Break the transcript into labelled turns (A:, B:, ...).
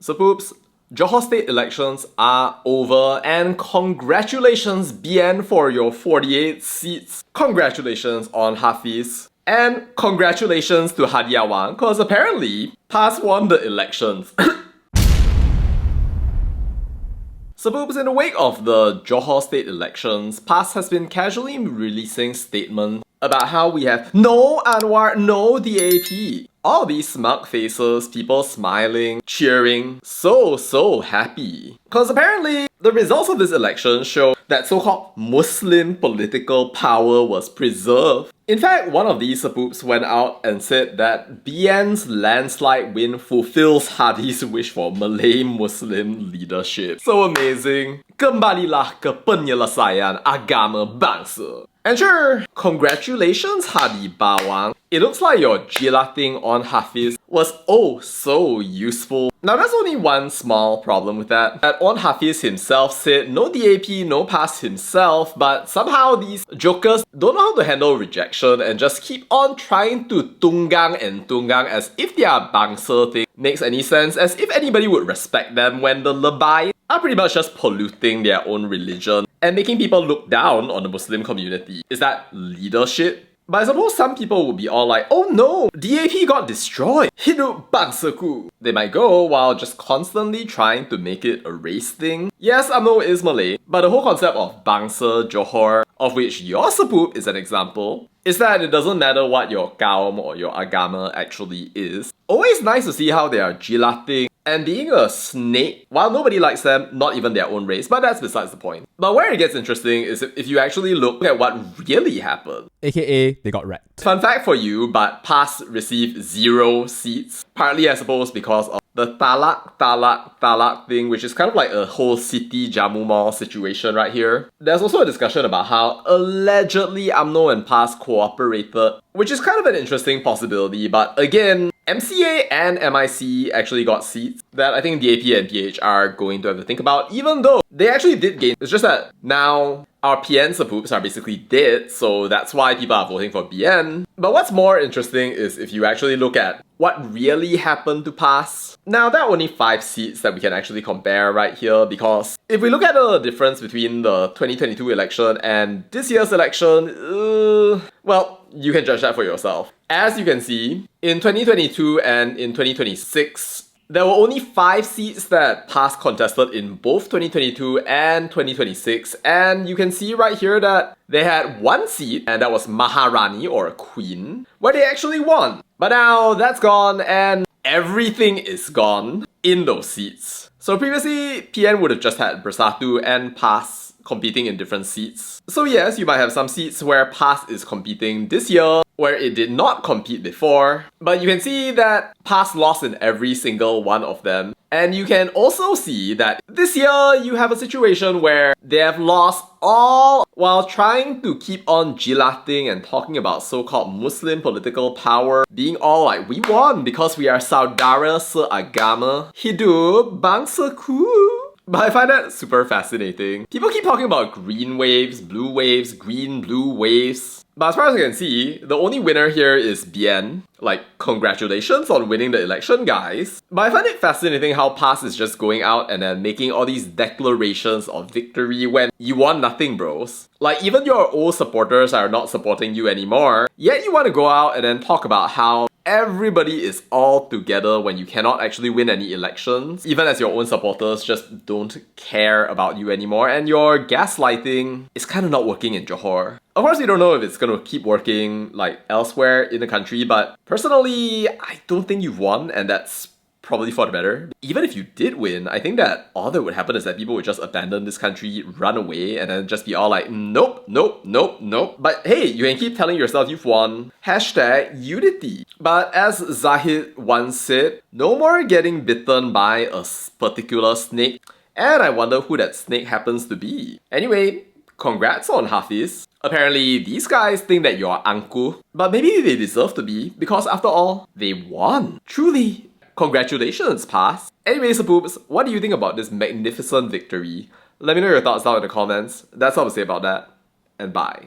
A: So poops, Johor state elections are over and congratulations BN for your 48 seats. Congratulations on Hafiz. And congratulations to Hadiawan cause apparently PAS won the elections. So poops, in the wake of the Johor state elections, PAS has been casually releasing statements about how we have no Anwar, no DAP. All these smug faces, people smiling, cheering, so happy. Cause apparently, the results of this election show that so-called Muslim political power was preserved. In fact, one of these poops went out and said that BN's landslide win fulfills Hadi's wish for Malay Muslim leadership. So amazing. Kembalilah ke penyelesaian agama bangsa. And sure, congratulations Hadi Bawang. It looks like your jilating on Hafiz was oh so useful. Now there's only one small problem with that. That on Hafiz himself said no DAP, no PAS himself, but somehow these jokers don't know how to handle rejection and just keep on trying to tunggang and tunggang as if their bangsa thing makes any sense, as if anybody would respect them when the Lebai are pretty much just polluting their own religion and making people look down on the Muslim community. Is that leadership? But I suppose some people would be all like, oh no, DAP got destroyed. Hidup bangsaku. They might go while just constantly trying to make it a race thing. Yes, UMNO is Malay, but the whole concept of bangsa, Johor, of which your sepup is an example, is that it doesn't matter what your kaum or your agama actually is. Always nice to see how they are jilating and being a snake, while nobody likes them, not even their own race, but that's besides the point. But where it gets interesting is if you actually look at what really happened.
B: AKA, they got wrecked.
A: Fun fact for you, but PAS received 0 seats. Partly, I suppose, because of the talak thing, which is kind of like a whole city Jammu Mall situation right here. There's also a discussion about how allegedly UMNO and PAS cooperated, which is kind of an interesting possibility, but again, MCA and MIC actually got seats that I think DAP and PH are going to have to think about, even though they actually did gain. It's just that now our PN supoops are basically dead, so that's why people are voting for BN. But what's more interesting is if you actually look at what really happened to PAS. Now, there are only 5 seats that we can actually compare right here, because if we look at the difference between the 2022 election and this year's election, well, you can judge that for yourself. As you can see, in 2022 and in 2026, there were only 5 seats that PAS contested in both 2022 and 2026, and you can see right here that they had 1 seat, and that was Maharani or Queen, where they actually won. But now that's gone, and everything is gone in those seats. So previously, PN would have just had Bersatu and PAS competing in different seats. So yes, you might have some seats where PAS is competing this year, where it did not compete before, but you can see that PAS lost in every single one of them. And you can also see that this year you have a situation where they have lost all while trying to keep on jilating and talking about so-called Muslim political power, being all like, we won because we are saudara seagama, hidup bangsaku. But I find that super fascinating. People keep talking about green waves, blue waves, green, blue waves. But as far as I can see, the only winner here is BN. Like, congratulations on winning the election, guys. But I find it fascinating how PAS is just going out and then making all these declarations of victory when you won nothing, bros. Like, even your old supporters are not supporting you anymore, yet you want to go out and then talk about how everybody is all together when you cannot actually win any elections, even as your own supporters just don't care about you anymore, and your gaslighting is kind of not working in Johor. Of course, we don't know if it's gonna keep working like elsewhere in the country, but personally, I don't think you've won, and that's probably for the better. Even if you did win, I think that all that would happen is that people would just abandon this country, run away, and then just be all like, nope, nope, nope, nope. But hey, you can keep telling yourself you've won. Hashtag unity. But as Zahid once said, no more getting bitten by a particular snake. And I wonder who that snake happens to be. Anyway, congrats on Hafiz. Apparently, these guys think that you're Angku, but maybe they deserve to be, because after all, they won. Truly, congratulations, PAS. Anyway, Sapoops, what do you think about this magnificent victory? Let me know your thoughts down in the comments. That's all to say about that, and bye.